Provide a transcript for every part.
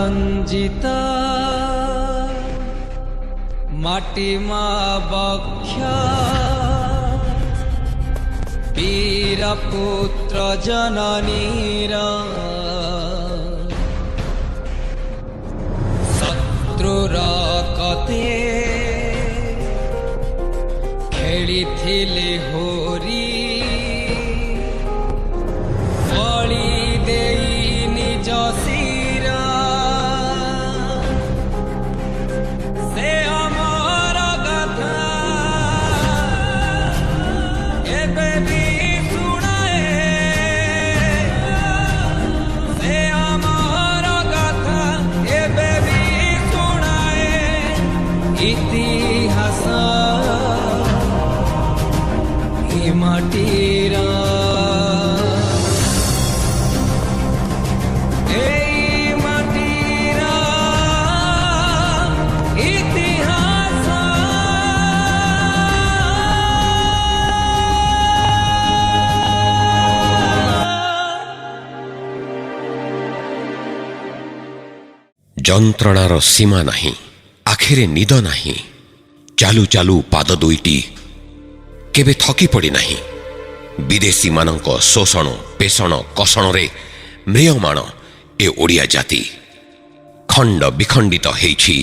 ରଞ୍ଜିତା ମାଟି ମା ବକ୍ଷ ବୀର ପୁତ୍ର ଜନନୀର ଶତ୍ରୁର କତେ ଖେଳିଥିଲେ ହୋରି ବଳି ଦେଇ ନିଜ ଶିର ସେ ଅମର ଗାଥା ଏବେ ବି ଶୁଣାଏ ସେ ଅମର ଗାଥା ଏବେ ବି ଶୁଣାଏ ଇତିହାସ ମାଟିର ଏଇ ମାଟିର ଇତିହାସ। ଯନ୍ତ୍ରଣାର ସୀମା ନାହିଁ, ଆଖିରେ ନିଦ ନାହିଁ, ଚାଲୁ ଚାଲୁ ପାଦ ଦୁଇଟି କେବେ ଥକି ପଡ଼ି ନାହିଁ। ବିଦେଶୀମାନଙ୍କ ଶୋଷଣ ପେଷଣ କଷଣରେ ମ୍ରିୟମାଣ ଏ ଓଡ଼ିଆ ଜାତି ଖଣ୍ଡ ବିଖଣ୍ଡିତ ହେଇଛି।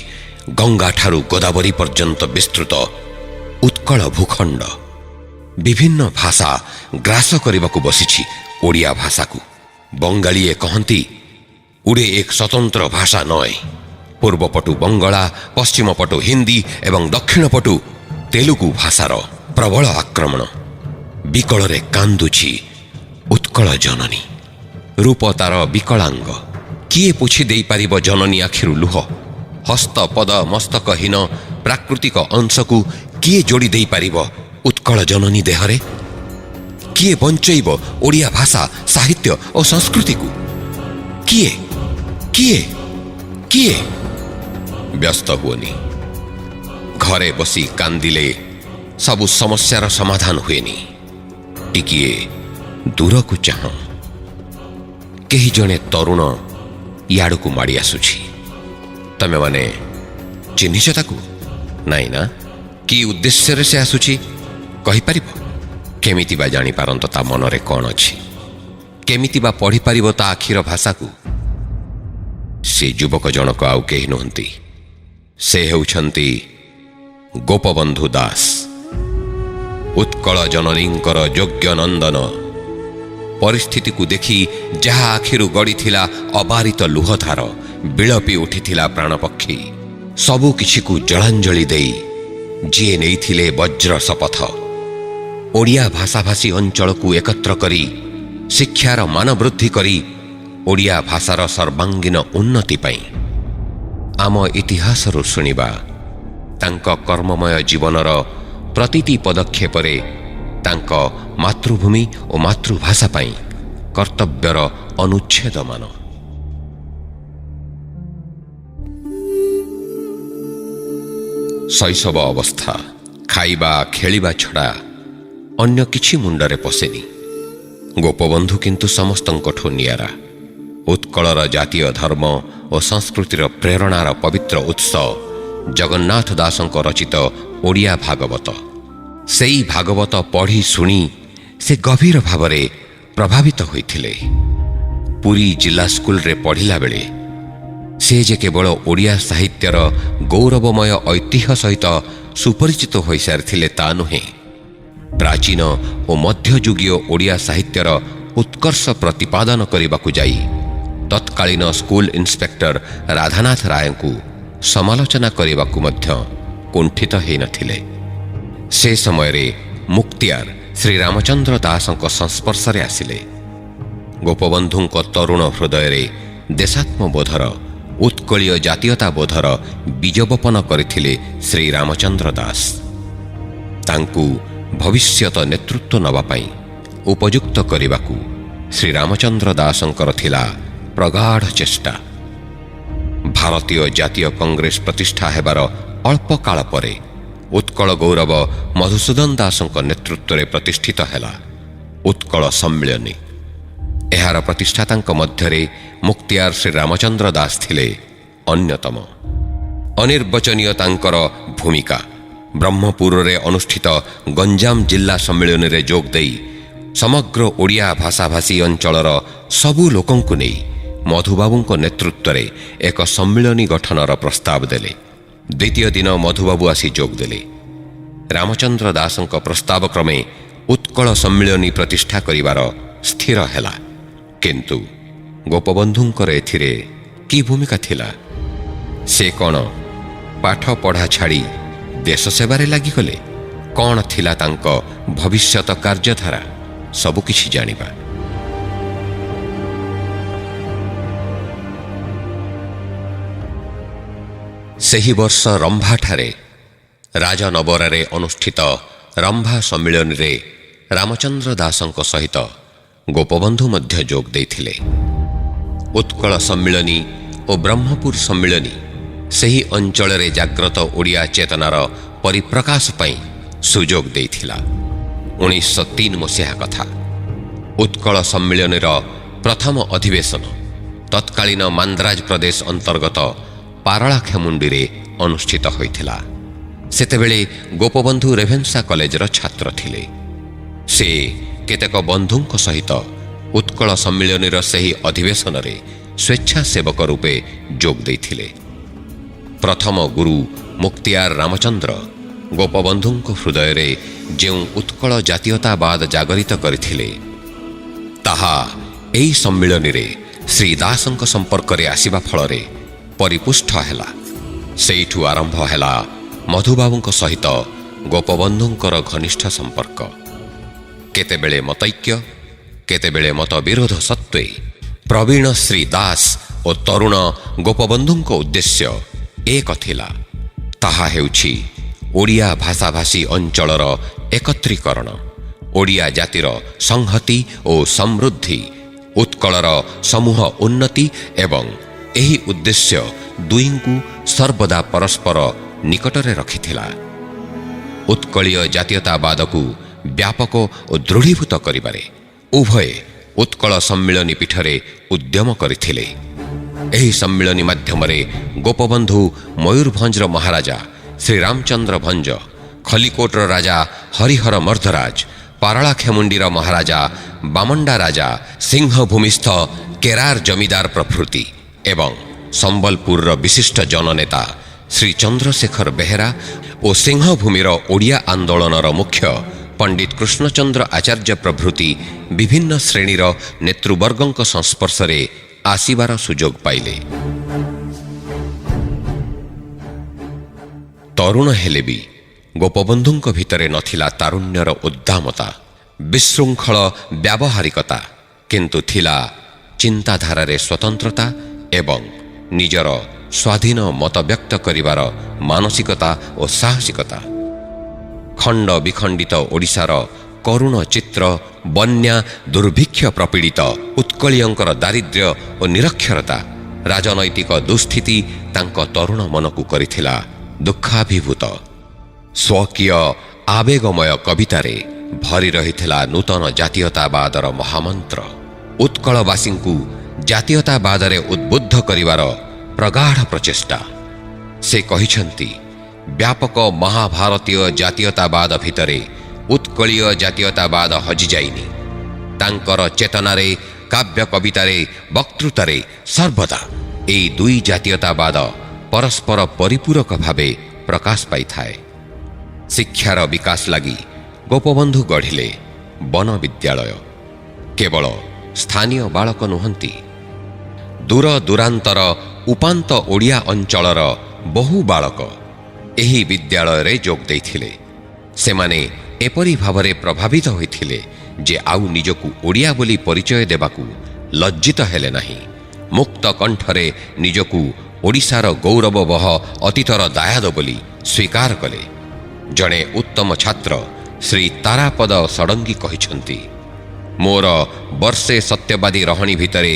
ଗଙ୍ଗାଠାରୁ ଗୋଦାବରୀ ପର୍ଯ୍ୟନ୍ତ ବିସ୍ତୃତ ଉତ୍କଳ ଭୂଖଣ୍ଡ। ବିଭିନ୍ନ ଭାଷା ଗ୍ରାସ କରିବାକୁ ବସିଛି ଓଡ଼ିଆ ଭାଷାକୁ। ବଙ୍ଗାଳୀଏ କହନ୍ତି ଉଡ଼େ ଏକ ସ୍ୱତନ୍ତ୍ର ଭାଷା ନଏ। ପୂର୍ବପଟୁ ବଙ୍ଗଳା, ପଶ୍ଚିମ ପଟୁ ହିନ୍ଦୀ ଏବଂ ଦକ୍ଷିଣ ପଟୁ ତେଲୁଗୁ ଭାଷାର ପ୍ରବଳ ଆକ୍ରମଣ। ବିକଳରେ କାନ୍ଦୁଛି ଉତ୍କଳ ଜନନୀ। ରୂପ ତାର ବିକଳାଙ୍ଗ, କିଏ ପୋଛି ଦେଇପାରିବ ଜନନୀ ଆଖିରୁ ଲୁହ? ହସ୍ତ ପଦ ମସ୍ତକହୀନ ପ୍ରାକୃତିକ ଅଂଶକୁ କିଏ ଯୋଡ଼ି ଦେଇପାରିବ ଉତ୍କଳ ଜନନୀ ଦେହରେ? କିଏ ବଞ୍ଚେଇବ ଓଡ଼ିଆ ଭାଷା ସାହିତ୍ୟ ଓ ସଂସ୍କୃତିକୁ? କିଏ କିଏ କିଏ? ବ୍ୟସ୍ତ ହୁଅନି। ଘରେ ବସି କାନ୍ଦିଲେ ସବୁ ସମସ୍ୟାର ସମାଧାନ ହୁଏନି। ଟିକିଏ ଦୂରକୁ ଚାହଁ। କେହି ଜଣେ ତରୁଣ ଇଆଡ଼କୁ ମାଡ଼ି ଆସୁଛି। ତମେମାନେ ଚିହ୍ନିଛ ତାକୁ? ନାଇଁ ନା? କି ଉଦ୍ଦେଶ୍ୟରେ ସେ ଆସୁଛି କହିପାରିବ? କେମିତି ବା ଜାଣିପାରନ୍ତ ତା ମନରେ କ'ଣ ଅଛି? କେମିତି ବା ପଢ଼ିପାରିବ ତା ଆଖିର ଭାଷାକୁ? ସେ ଯୁବକ ଜଣକ ଆଉ କେହି ନୁହନ୍ତି। ସେ ହେଉଛନ୍ତି ଗୋପବନ୍ଧୁ ଦାସ, ଉତ୍କଳ ଜନନୀଙ୍କର ଯୋଗ୍ୟ ନନ୍ଦନ। ପରିସ୍ଥିତିକୁ ଦେଖି ଯାହା ଆଖିରୁ ଗଡ଼ିଥିଲା ଅବାରିତ ଲୁହଧାର, ବିଳପି ଉଠିଥିଲା ପ୍ରାଣପକ୍ଷୀ, ସବୁ କିଛିକୁ ଜଳାଞ୍ଜଳି ଦେଇ ଯିଏ ନେଇଥିଲେ ବଜ୍ର ଶପଥ। ଓଡ଼ିଆ ଭାଷାଭାଷୀ ଅଞ୍ଚଳକୁ ଏକତ୍ର କରି ଶିକ୍ଷାର ମାନ ବୃଦ୍ଧି କରି ଓଡ଼ିଆ ଭାଷାର ସର୍ବାଙ୍ଗୀନ ଉନ୍ନତି ପାଇଁ। ଆମ ଇତିହାସରୁ ଶୁଣିବା ତାଙ୍କ କର୍ମମୟ ଜୀବନର ପ୍ରତିଟି ପଦକ୍ଷେପରେ ତାଙ୍କ ମାତୃଭୂମି ଓ ମାତୃଭାଷା ପାଇଁ କର୍ତ୍ତବ୍ୟର ଅନୁଚ୍ଛେଦମାନ। ଶୈଶବ ଅବସ୍ଥା ଖାଇବା ଖେଳିବା ଛଡ଼ା ଅନ୍ୟ କିଛି ମୁଣ୍ଡରେ ପଶେନି। ଗୋପବନ୍ଧୁ କିନ୍ତୁ ସମସ୍ତଙ୍କଠୁ ନିଆରା। ଉତ୍କଳର ଜାତୀୟ ଧର୍ମ ଓ ସଂସ୍କୃତିର ପ୍ରେରଣାର ପବିତ୍ର ଉତ୍ସ ଜଗନ୍ନାଥ ଦାସଙ୍କ ରଚିତ ଓଡ଼ିଆ ଭାଗବତ। ସେଇ ଭାଗବତ ପଢ଼ି ଶୁଣି ସେ ଗଭୀର ଭାବରେ ପ୍ରଭାବିତ ହୋଇଥିଲେ। ପୁରୀ ଜିଲ୍ଲା ସ୍କୁଲରେ ପଢ଼ିଲା ବେଳେ ସେ ଯେ କେବଳ ଓଡ଼ିଆ ସାହିତ୍ୟର ଗୌରବମୟ ଐତିହ୍ୟ ସହିତ ସୁପରିଚିତ ହୋଇସାରିଥିଲେ ତା ନୁହେଁ, ପ୍ରାଚୀନ ଓ ମଧ୍ୟଯୁଗୀୟ ଓଡ଼ିଆ ସାହିତ୍ୟର ଉତ୍କର୍ଷ ପ୍ରତିପାଦନ କରିବାକୁ ଯାଇ ତତ୍କାଳୀନ ସ୍କୁଲ ଇନ୍ସପେକ୍ଟର ରାଧାନାଥ ରାୟଙ୍କୁ ସମାଲୋଚନା କରିବାକୁ ମଧ୍ୟ କୁଣ୍ଠିତ ହୋଇନଥିଲେ। ସେ ସମୟରେ ମୁକ୍ତିଆର ଶ୍ରୀରାମଚନ୍ଦ୍ର ଦାସଙ୍କ ସଂସ୍ପର୍ଶରେ ଆସିଲେ। ଗୋପବନ୍ଧୁଙ୍କ ତରୁଣ ହୃଦୟରେ ଦେଶାତ୍ମବୋଧର, ଉତ୍କଳୀୟ ଜାତୀୟତାବୋଧର ବୀଜବପନ କରିଥିଲେ ଶ୍ରୀରାମଚନ୍ଦ୍ର ଦାସ। ତାଙ୍କୁ ଭବିଷ୍ୟତ ନେତୃତ୍ୱ ନେବା ପାଇଁ ଉପଯୁକ୍ତ କରିବାକୁ ଶ୍ରୀରାମଚନ୍ଦ୍ର ଦାସଙ୍କର ଥିଲା ପ୍ରଗାଢ଼ ଚେଷ୍ଟା। ଭାରତୀୟ ଜାତୀୟ କଂଗ୍ରେସ ପ୍ରତିଷ୍ଠା ହେବାର ଅଳ୍ପ କାଳ ପରେ ଉତ୍କଳ ଗୌରବ ମଧୁସୂଦନ ଦାସଙ୍କ ନେତୃତ୍ୱରେ ପ୍ରତିଷ୍ଠିତ ହେଲା ଉତ୍କଳ ସମ୍ମିଳନୀ। ଏହାର ପ୍ରତିଷ୍ଠାତାଙ୍କ ମଧ୍ୟରେ ମୁକ୍ତିଆର ଶ୍ରୀରାମଚନ୍ଦ୍ର ଦାସ ଥିଲେ ଅନ୍ୟତମ। ଅନିର୍ବାଚନୀୟ ତାଙ୍କର ଭୂମିକା। ବ୍ରହ୍ମପୁରରେ ଅନୁଷ୍ଠିତ ଗଞ୍ଜାମ ଜିଲ୍ଲା ସମ୍ମିଳନୀରେ ଯୋଗ ଦେଇ ସମଗ୍ର ଓଡ଼ିଆ ଭାଷାଭାଷୀ ଅଞ୍ଚଳର ସବୁ ଲୋକଙ୍କୁ ନେଇ ମଧୁବାବୁଙ୍କ ନେତୃତ୍ୱରେ ଏକ ସମ୍ମିଳନୀ ଗଠନର ପ୍ରସ୍ତାବ ଦେଲେ। ଦ୍ୱିତୀୟ ଦିନ ମଧୁବାବୁ ଆସି ଯୋଗ ଦେଲେ। ରାମଚନ୍ଦ୍ର ଦାସଙ୍କ ପ୍ରସ୍ତାବ କ୍ରମେ ଉତ୍କଳ ସମ୍ମିଳନୀ ପ୍ରତିଷ୍ଠା କରିବାର ସ୍ଥିର ହେଲା। କିନ୍ତୁ ଗୋପବନ୍ଧୁଙ୍କର ଏଥିରେ କି ଭୂମିକା ଥିଲା? ସେ କ'ଣ ପାଠ ପଢ଼ା ଛାଡ଼ି ଦେଶ ସେବାରେ ଲାଗିଗଲେ? କ'ଣ ଥିଲା ତାଙ୍କ ଭବିଷ୍ୟତ କାର୍ଯ୍ୟଧାରା? ସବୁକିଛି ଜାଣିବା। ସେହି ବର୍ଷ ରମ୍ଭାଠାରେ ରାଜନବରରେ ଅନୁଷ୍ଠିତ ରମ୍ଭା ସମ୍ମିଳନୀରେ ରାମଚନ୍ଦ୍ର ଦାସଙ୍କ ସହିତ ଗୋପବନ୍ଧୁ ମଧ୍ୟ ଯୋଗ ଦେଇଥିଲେ। ଉତ୍କଳ ସମ୍ମିଳନୀ ଓ ବ୍ରହ୍ମପୁର ସମ୍ମିଳନୀ ସେହି ଅଞ୍ଚଳରେ ଜାଗ୍ରତ ଓଡ଼ିଆ ଚେତନାର ପରିପ୍ରକାଶ ପାଇଁ ସୁଯୋଗ ଦେଇଥିଲା। 1903 ମସିହା କଥା। ଉତ୍କଳ ସମ୍ମିଳନୀର ପ୍ରଥମ ଅଧିବେଶନ ତତ୍କାଳୀନ ମାନ୍ଦ୍ରାଜ ପ୍ରଦେଶ ଅନ୍ତର୍ଗତ ପାରଳାଖେମୁଣ୍ଡିରେ ଅନୁଷ୍ଠିତ ହୋଇଥିଲା। ସେତେବେଳେ ଗୋପବନ୍ଧୁ ରେଭେନ୍ସା କଲେଜର ଛାତ୍ର ଥିଲେ। ସେ କେତେକ ବନ୍ଧୁଙ୍କ ସହିତ ଉତ୍କଳ ସମ୍ମିଳନୀର ସେହି ଅଧିବେଶନରେ ସ୍ୱେଚ୍ଛାସେବକ ରୂପେ ଯୋଗ ଦେଇଥିଲେ। ପ୍ରଥମ ଗୁରୁ ମୁକ୍ତିଆର ରାମଚନ୍ଦ୍ର ଗୋପବନ୍ଧୁଙ୍କ ହୃଦୟରେ ଯେଉଁ ଉତ୍କଳ ଜାତୀୟତାବାଦ ଜାଗରିତ କରିଥିଲେ, ତାହା ଏହି ସମ୍ମିଳନୀରେ ଶ୍ରୀ ଦାସଙ୍କ ସମ୍ପର୍କରେ ଆସିବା ଫଳରେ ପରିପୁଷ୍ଟ ହେଲା। ସେଇଠୁ ଆରମ୍ଭ ହେଲା ମଧୁବାବୁଙ୍କ ସହିତ ଗୋପବନ୍ଧୁଙ୍କର ଘନିଷ୍ଠ ସମ୍ପର୍କ। କେତେବେଳେ ମତୈକ୍ୟ, କେତେବେଳେ ମତବିରୋଧ ସତ୍ତ୍ୱେ ପ୍ରବୀଣ ଶ୍ରୀ ଦାସ ଓ ତରୁଣ ଗୋପବନ୍ଧୁଙ୍କ ଉଦ୍ଦେଶ୍ୟ ଏକ ଥିଲା। ତାହା ହେଉଛି ଓଡ଼ିଆ ଭାଷାଭାଷୀ ଅଞ୍ଚଳର ଏକତ୍ରୀକରଣ, ଓଡ଼ିଆ ଜାତିର ସଂହତି ଓ ସମୃଦ୍ଧି, ଉତ୍କଳର ସମୂହ ଉନ୍ନତି ଏବଂ ଏହି ଉଦ୍ଦେଶ୍ୟ ଦୁଇଙ୍କୁ ସର୍ବଦା ପରସ୍ପର ନିକଟରେ ରଖିଥିଲା। ଉତ୍କଳୀୟ ଜାତୀୟତାବାଦକୁ ବ୍ୟାପକ ଓ ଦୃଢ଼ୀଭୂତ କରିବାରେ ଉଭୟେ ଉତ୍କଳ ସମ୍ମିଳନୀ ପୀଠରେ ଉଦ୍ୟମ କରିଥିଲେ। ଏହି ସମ୍ମିଳନୀ ମାଧ୍ୟମରେ ଗୋପବନ୍ଧୁ ମୟୂରଭଞ୍ଜର ମହାରାଜା ଶ୍ରୀରାମଚନ୍ଦ୍ର ଭଞ୍ଜ, ଖଲିକୋଟର ରାଜା ହରିହର ମର୍ଦ୍ଦରାଜ, ପାରଳାଖେମୁଣ୍ଡିର ମହାରାଜା ବାମଣ୍ଡା ରାଜା, ସିଂହଭୂମିସ୍ଥ କେରାର ଜମିଦାର ପ୍ରଭୃତି ଏବଂ ସମ୍ବଲପୁରର ବିଶିଷ୍ଟ ଜନନେତା ଶ୍ରୀ ଚନ୍ଦ୍ରଶେଖର ବେହେରା ଓ ସିଂହଭୂମିର ଓଡ଼ିଆ ଆନ୍ଦୋଳନର ମୁଖ୍ୟ ପଣ୍ଡିତ କୃଷ୍ଣଚନ୍ଦ୍ର ଆଚାର୍ଯ୍ୟ ପ୍ରଭୃତି ବିଭିନ୍ନ ଶ୍ରେଣୀର ନେତୃବର୍ଗଙ୍କ ସଂସ୍ପର୍ଶରେ ଆସିବାର ସୁଯୋଗ ପାଇଲେ। ତରୁଣ ହେଲେ ବି ଗୋପବନ୍ଧୁଙ୍କ ଭିତରେ ନଥିଲା ତାରୁଣ୍ୟର ଉଦ୍ଦାମତା, ବିଶୃଙ୍ଖଳ ବ୍ୟାବହାରିକତା, କିନ୍ତୁ ଥିଲା ଚିନ୍ତାଧାରାରେ ସ୍ୱତନ୍ତ୍ରତା ଏବଂ ନିଜର ସ୍ୱାଧୀନ ମତ ବ୍ୟକ୍ତ କରିବାର ମାନସିକତା ଓ ସାହସିକତା। ଖଣ୍ଡ ବିଖଣ୍ଡିତ ଓଡ଼ିଶାର କରୁଣ ଚିତ୍ର, ବନ୍ୟା ଦୁର୍ଭିକ୍ଷ ପ୍ରପୀଡ଼ିତ ଉତ୍କଳୀୟଙ୍କର ଦାରିଦ୍ର୍ୟ ଓ ନିରକ୍ଷରତା, ରାଜନୈତିକ ଦୁଃସ୍ଥିତି ତାଙ୍କ ତରୁଣ ମନକୁ କରିଥିଲା ଦୁଃଖାଭିଭୂତ। ସ୍ୱକୀୟ ଆବେଗମୟ କବିତାରେ ଭରି ରହିଥିଲା ନୂତନ ଜାତୀୟତାବାଦର ମହାମନ୍ତ୍ର। ଉତ୍କଳବାସୀଙ୍କୁ ଜାତୀୟତାବାଦରେ ଉଦ୍ବୁଦ୍ଧ କରିବାର ପ୍ରଗାଢ଼ ପ୍ରଚେଷ୍ଟା। ସେ କହିଛନ୍ତି, ବ୍ୟାପକ ମହାଭାରତୀୟ ଜାତୀୟତାବାଦ ଭିତରେ ଉତ୍କଳୀୟ ଜାତୀୟତାବାଦ ହଜିଯାଇନି। ତାଙ୍କର ଚେତନାରେ, କାବ୍ୟ କବିତାରେ, ବକ୍ତୃତାରେ ସର୍ବଦା ଏହି ଦୁଇ ଜାତୀୟତାବାଦ ପରସ୍ପର ପରିପୂରକ ଭାବେ ପ୍ରକାଶ ପାଇଥାଏ। ଶିକ୍ଷାର ବିକାଶ ଲାଗି ଗୋପବନ୍ଧୁ ଗଢ଼ିଲେ ବନ ବିଦ୍ୟାଳୟ। କେବଳ ସ୍ଥାନୀୟ ବାଳକ ନୁହନ୍ତି, ଦୂର ଦୂରାନ୍ତର ଉପାନ୍ତ ଓଡ଼ିଆ ଅଞ୍ଚଳର ବହୁ ବାଳକ ଏହି ବିଦ୍ୟାଳୟରେ ଯୋଗ ଦେଇଥିଲେ। ସେମାନେ ଏପରି ଭାବରେ ପ୍ରଭାବିତ ହୋଇଥିଲେ ଯେ ଆଉ ନିଜକୁ ଓଡ଼ିଆ ବୋଲି ପରିଚୟ ଦେବାକୁ ଲଜ୍ଜିତ ହେଲେ ନାହିଁ। ମୁକ୍ତ କଣ୍ଠରେ ନିଜକୁ ଓଡ଼ିଶାର ଗୌରବବହ ଅତୀତର ଦାୟାଦ ବୋଲି ସ୍ୱୀକାର କଲେ। ଜଣେ ଉତ୍ତମ ଛାତ୍ର ଶ୍ରୀ ତାରାପଦ ଷଡ଼ଙ୍ଗୀ କହିଛନ୍ତି, ମୋର ବର୍ଷେ ସତ୍ୟବାଦୀ ରହଣି ଭିତରେ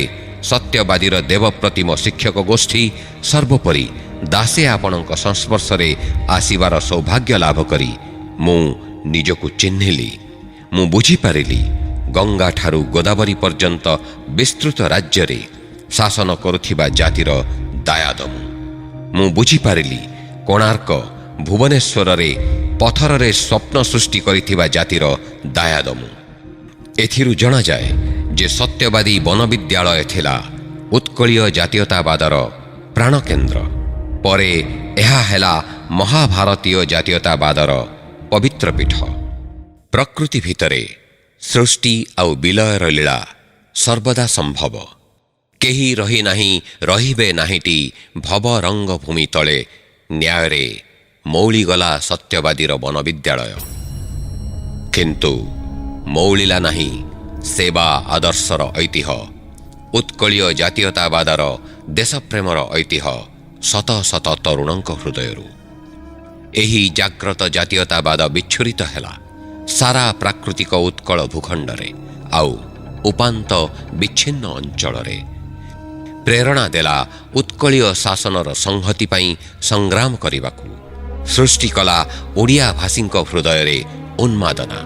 ସତ୍ୟବାଦୀର ଦେବପ୍ରତିମ ଶିକ୍ଷକ ଗୋଷ୍ଠୀ, ସର୍ବୋପରି ଦାସେ ଆପଣଙ୍କ ସଂସ୍ପର୍ଶରେ ଆସିବାର ସୌଭାଗ୍ୟ ଲାଭ କରି ମୁଁ ନିଜକୁ ଚିହ୍ନିଲି। ମୁଁ ବୁଝିପାରିଲି, ଗଙ୍ଗାଠାରୁ ଗୋଦାବରୀ ପର୍ଯ୍ୟନ୍ତ ବିସ୍ତୃତ ରାଜ୍ୟରେ ଶାସନ କରୁଥିବା ଜାତିର ଦାୟାଦ ମୁଁ। ମୁଁ ବୁଝିପାରିଲି କୋଣାର୍କ ଭୁବନେଶ୍ୱରରେ ପଥରରେ ସ୍ୱପ୍ନ ସୃଷ୍ଟି କରିଥିବା ଜାତିର ଦାୟାଦ ମୁଁ। ଏଥିରୁ ଜଣାଯାଏ ଯେ ସତ୍ୟବାଦୀ ବନବିଦ୍ୟାଳୟ ଥିଲା ଉତ୍କଳୀୟ ଜାତୀୟତାବାଦର ପ୍ରାଣକେନ୍ଦ୍ର। ପରେ ଏହା ହେଲା ମହାଭାରତୀୟ ଜାତୀୟତାବାଦର ପବିତ୍ର ପୀଠ। ପ୍ରକୃତି ଭିତରେ ସୃଷ୍ଟି ଆଉ ବିଲୟର ଲୀଳା ସର୍ବଦା ସମ୍ଭବ। କେହି ରହିନାହିଁ ରହିବେ ନାହିଁଟି ଭବ ରଙ୍ଗ ଭୂମି ତଳେ ନ୍ୟାୟରେ ମଉଳିଗଲା ସତ୍ୟବାଦୀର ବନବିଦ୍ୟାଳୟ। କିନ୍ତୁ ମଉଳିଲା ନାହିଁ ସେବା ଆଦର୍ଶର ଐତିହ୍ୟ, ଉତ୍କଳୀୟ ଜାତୀୟତାବାଦର ଦେଶପ୍ରେମର ଐତିହ୍ୟ ଶତ ଶତ ତରୁଣଙ୍କ ହୃଦୟରୁ। ଏହି ଜାଗ୍ରତ ଜାତୀୟତାବାଦ ବିଚ୍ଛୁରିତ ହେଲା ସାରା ପ୍ରାକୃତିକ ଉତ୍କଳ ଭୂଖଣ୍ଡରେ ଆଉ ଉପାନ୍ତ ବିଚ୍ଛିନ୍ନ ଅଞ୍ଚଳରେ। ପ୍ରେରଣା ଦେଲା ଉତ୍କଳୀୟ ଶାସନର ସଂହତି ପାଇଁ ସଂଗ୍ରାମ କରିବାକୁ। ସୃଷ୍ଟି କଲା ଓଡ଼ିଆ ଭାଷୀଙ୍କ ହୃଦୟରେ ଉନ୍ମାଦନା,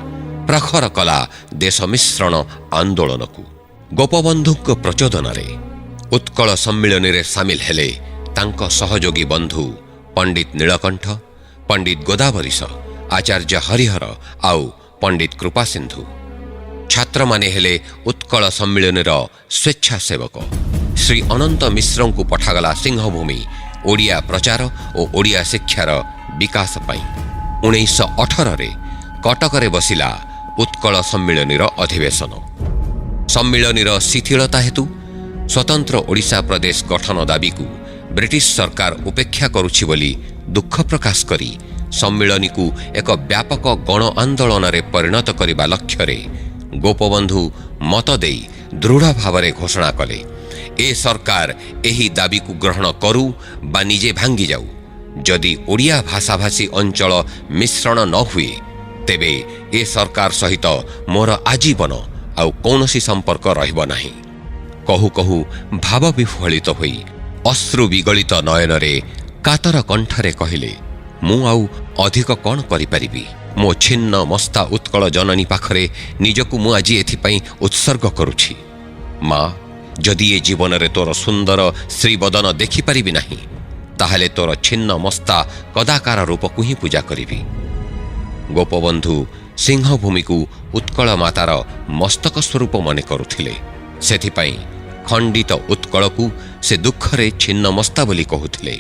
ପ୍ରଖର କଲା ଦେଶ ମିଶ୍ରଣ ଆନ୍ଦୋଳନକୁ। ଗୋପବନ୍ଧୁଙ୍କ ପ୍ରଚୋଦନାରେ ଉତ୍କଳ ସମ୍ମିଳନୀରେ ସାମିଲ ହେଲେ ତାଙ୍କ ସହଯୋଗୀ ବନ୍ଧୁ ପଣ୍ଡିତ ନୀଳକଣ୍ଠ, ପଣ୍ଡିତ ଗୋଦାବରୀଶ, ଆଚାର୍ଯ୍ୟ ହରିହର ଆଉ ପଣ୍ଡିତ କୃପାସିନ୍ଧୁ। ଛାତ୍ରମାନେ ହେଲେ ଉତ୍କଳ ସମ୍ମିଳନୀର ସ୍ୱେଚ୍ଛାସେବକ। ଶ୍ରୀ ଅନନ୍ତ ମିଶ୍ରଙ୍କୁ ପଠାଗଲା ସିଂହଭୂମି ଓଡ଼ିଆ ପ୍ରଚାର ଓ ଓଡ଼ିଆ ଶିକ୍ଷାର ବିକାଶ ପାଇଁ। 1918ରେ କଟକରେ ବସିଲା ଉତ୍କଳ ସମ୍ମିଳନୀର ଅଧିବେଶନ। ସମ୍ମିଳନୀର ଶିଥିଳତା ହେତୁ ସ୍ୱତନ୍ତ୍ର ଓଡ଼ିଶା ପ୍ରଦେଶ ଗଠନ ଦାବିକୁ ବ୍ରିଟିଶ ସରକାର ଉପେକ୍ଷା କରୁଛି ବୋଲି ଦୁଃଖ ପ୍ରକାଶ କରି ସମ୍ମିଳନୀକୁ ଏକ ବ୍ୟାପକ ଗଣ ଆନ୍ଦୋଳନରେ ପରିଣତ କରିବା ଲକ୍ଷ୍ୟରେ ଗୋପବନ୍ଧୁ ମତ ଦେଇ ଦୃଢ଼ ଭାବରେ ଘୋଷଣା କଲେ, ଏ ସରକାର ଏହି ଦାବିକୁ ଗ୍ରହଣ କରୁ ବା ନିଜେ ଭାଙ୍ଗିଯାଉ। ଯଦି ଓଡ଼ିଆ ଭାଷାଭାଷୀ ଅଞ୍ଚଳ ମିଶ୍ରଣ ନ ହୁଏ ତେବେ ଏ ସରକାର ସହିତ ମୋର ଆଜୀବନ ଆଉ କୌଣସି ସମ୍ପର୍କ ରହିବ ନାହିଁ। କହୁ କହୁ ଭାବ ବିହ୍ୱଳିତ ହୋଇ ଅଶ୍ରୁ ବିଗଳିତ ନୟନରେ କାତର କଣ୍ଠରେ କହିଲେ, ମୁଁ ଆଉ ଅଧିକ କ'ଣ କରିପାରିବି? ମୋ ଛିନ୍ନ ମସ୍ତା ଉତ୍କଳ ଜନନୀ ପାଖରେ ନିଜକୁ ମୁଁ ଆଜି ଏଥିପାଇଁ ଉତ୍ସର୍ଗ କରୁଛି। ମା, ଯଦି ଏ ଜୀବନରେ ତୋର ସୁନ୍ଦର ଶ୍ରୀବଦନ ଦେଖିପାରିବି ନାହିଁ ତାହେଲେ ତୋର ଛିନ୍ନ ମସ୍ତା କଦାକାର ରୂପକୁ ହିଁ ପୂଜା କରିବି। ଗୋପବନ୍ଧୁ ସିଂହଭୂମିକୁ ଉତ୍କଳ ମାତାର ମସ୍ତକ ସ୍ୱରୂପ ମନେ କରୁଥିଲେ। ସେଥିପାଇଁ ଖଣ୍ଡିତ ଉତ୍କଳକୁ ସେ ଦୁଃଖରେ ଛିନ୍ନମସ୍ତା ବୋଲି କହୁଥିଲେ।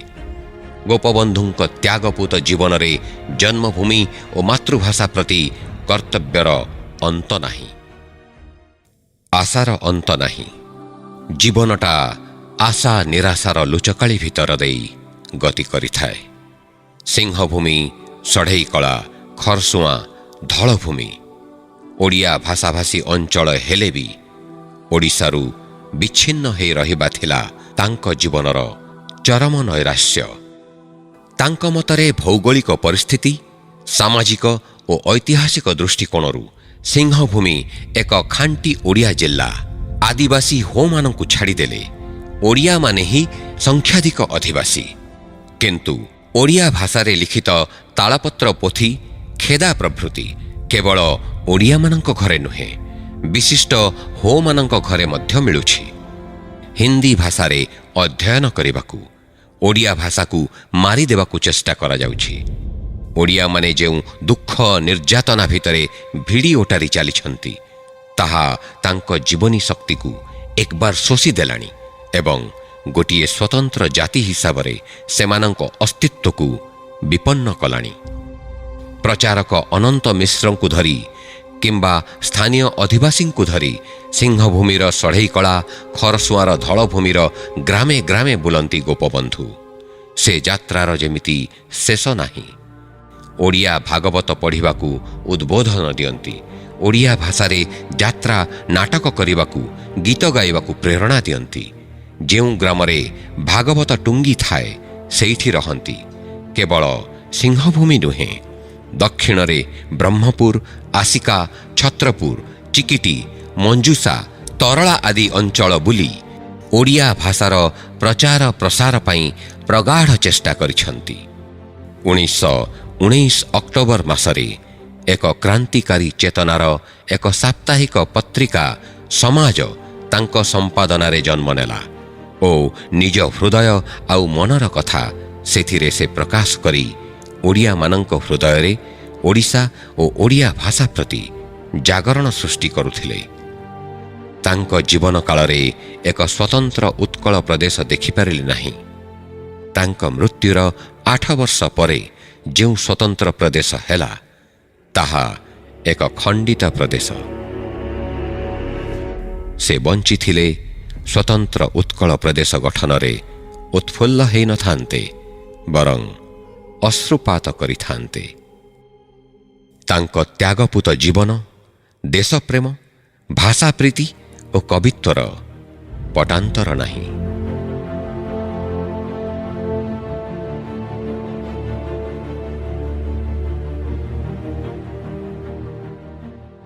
ଗୋପବନ୍ଧୁଙ୍କ ତ୍ୟାଗପୂତ ଜୀବନରେ ଜନ୍ମଭୂମି ଓ ମାତୃଭାଷା ପ୍ରତି କର୍ତ୍ତବ୍ୟର ଅନ୍ତ ନାହିଁ, ଆଶାର ଅନ୍ତ ନାହିଁ। ଜୀବନଟା ଆଶା ନିରାଶାର ଲୁଚକାଳି ଭିତର ଦେଇ ଗତି କରିଥାଏ। ସିଂହଭୂମି, ଷଢ଼େଇକଳା, ଖରସୁଆଁ, ଧଳଭୂମି ଓଡ଼ିଆ ଭାଷାଭାଷୀ ଅଞ୍ଚଳ ହେଲେ ବି ଓଡ଼ିଶାରୁ ବିଚ୍ଛିନ୍ନ ହୋଇ ରହିବା ଥିଲା ତାଙ୍କ ଜୀବନର ଚରମ ନୈରାଶ୍ୟ। ତାଙ୍କ ମତରେ ଭୌଗୋଳିକ ପରିସ୍ଥିତି, ସାମାଜିକ ଓ ଐତିହାସିକ ଦୃଷ୍ଟିକୋଣରୁ ସିଂହଭୂମି ଏକ ଖାଣ୍ଟି ଓଡ଼ିଆ ଜିଲ୍ଲା। ଆଦିବାସୀ ହୋମାନଙ୍କୁ ଛାଡ଼ିଦେଲେ ଓଡ଼ିଆମାନେ ହିଁ ସଂଖ୍ୟାଧିକ ଅଧିବାସୀ। କିନ୍ତୁ ଓଡ଼ିଆ ଭାଷାରେ ଲିଖିତ ତାଳପତ୍ର ପୋଥି, ଖେଦା ପ୍ରଭୃତି କେବଳ ଓଡ଼ିଆମାନଙ୍କ ଘରେ ନୁହେଁ, ବିଶିଷ୍ଟ ହୋମାନଙ୍କ ଘରେ ମଧ୍ୟ ମିଳୁଛି। ହିନ୍ଦୀ ଭାଷାରେ ଅଧ୍ୟୟନ କରିବାକୁ ଓଡ଼ିଆ ଭାଷାକୁ ମାରିଦେବାକୁ ଚେଷ୍ଟା କରାଯାଉଛି। ଓଡ଼ିଆମାନେ ଯେଉଁ ଦୁଃଖ ନିର୍ଯାତନା ଭିତରେ ଭିଡ଼ି ଓଟାରି ଚାଲିଛନ୍ତି ତାହା ତାଙ୍କ ଜୀବନୀ ଶକ୍ତିକୁ ଏକବାର ଶୋଷି ଦେଲାଣି ଏବଂ ଗୋଟିଏ ସ୍ୱତନ୍ତ୍ର ଜାତି ହିସାବରେ ସେମାନଙ୍କ ଅସ୍ତିତ୍ୱକୁ ବିପନ୍ନ କଲାଣି। ପ୍ରଚାରକ ଅନନ୍ତ ମିଶ୍ରଙ୍କୁ ଧରି କିମ୍ବା ସ୍ଥାନୀୟ ଅଧିବାସୀଙ୍କୁ ଧରି ସିଂହଭୂମିର ଷଢ଼େଇକଳା, ଖରସୁଆଁର ଧଳଭୂମିର ଗ୍ରାମେ ଗ୍ରାମେ ବୁଲନ୍ତି ଗୋପବନ୍ଧୁ। ସେ ଯାତ୍ରାର ଯେମିତି ଶେଷ ନାହିଁ। ଓଡ଼ିଆ ଭାଗବତ ପଢ଼ିବାକୁ ଉଦ୍ବୋଧନ ଦିଅନ୍ତି। ଓଡ଼ିଆ ଭାଷାରେ ଯାତ୍ରା ନାଟକ କରିବାକୁ, ଗୀତ ଗାଇବାକୁ ପ୍ରେରଣା ଦିଅନ୍ତି। ଯେଉଁ ଗ୍ରାମରେ ଭାଗବତ ଟୁଙ୍ଗି ଥାଏ ସେଇଠି ରହନ୍ତି। କେବଳ ସିଂହଭୂମି ନୁହେଁ, ଦକ୍ଷିଣରେ ବ୍ରହ୍ମପୁର, ଆସିକା, ଛତ୍ରପୁର, ଚିକିଟି, ମଞ୍ଜୁସା, ତରଳା ଆଦି ଅଞ୍ଚଳ ବୁଲି ଓଡ଼ିଆ ଭାଷାର ପ୍ରଚାର ପ୍ରସାର ପାଇଁ ପ୍ରଗାଢ଼ ଚେଷ୍ଟା କରିଛନ୍ତି। 1919 ଅକ୍ଟୋବର ମାସରେ ଏକ କ୍ରାନ୍ତିକାରୀ ଚେତନାର ଏକ ସାପ୍ତାହିକ ପତ୍ରିକା ସମାଜ ତାଙ୍କ ସମ୍ପାଦନାରେ ଜନ୍ମ ନେଲା ଓ ନିଜ ହୃଦୟ ଆଉ ମନର କଥା ସେଥିରେ ସେ ପ୍ରକାଶ କରି ଓଡ଼ିଆମାନଙ୍କ ହୃଦୟରେ ଓଡ଼ିଶା ଓ ଓଡ଼ିଆ ଭାଷା ପ୍ରତି ଜାଗରଣ ସୃଷ୍ଟି କରୁଥିଲେ। ତାଙ୍କ ଜୀବନ କାଳରେ ଏକ ସ୍ୱତନ୍ତ୍ର ଉତ୍କଳ ପ୍ରଦେଶ ଦେଖିପାରିଲେ ନାହିଁ। ତାଙ୍କ ମୃତ୍ୟୁର 8 ବର୍ଷ ପରେ ଯେଉଁ ସ୍ୱତନ୍ତ୍ର ପ୍ରଦେଶ ହେଲା, ତାହା ଏକ ଖଣ୍ଡିତ ପ୍ରଦେଶ। ସେ ବଞ୍ଚିଥିଲେ ସ୍ୱତନ୍ତ୍ର ଉତ୍କଳ ପ୍ରଦେଶ ଗଠନରେ ଉତ୍ଫୁଲ୍ଲ ହୋଇନଥାନ୍ତେ, ବରଂ ଅଶ୍ରୁପାତ କରିଥାନ୍ତେ। ତାଙ୍କ ତ୍ୟାଗପୂତ ଜୀବନ, ଦେଶପ୍ରେମ, ଭାଷାପ୍ରୀତି ଓ କବିତ୍ୱର ପଟାନ୍ତର ନାହିଁ।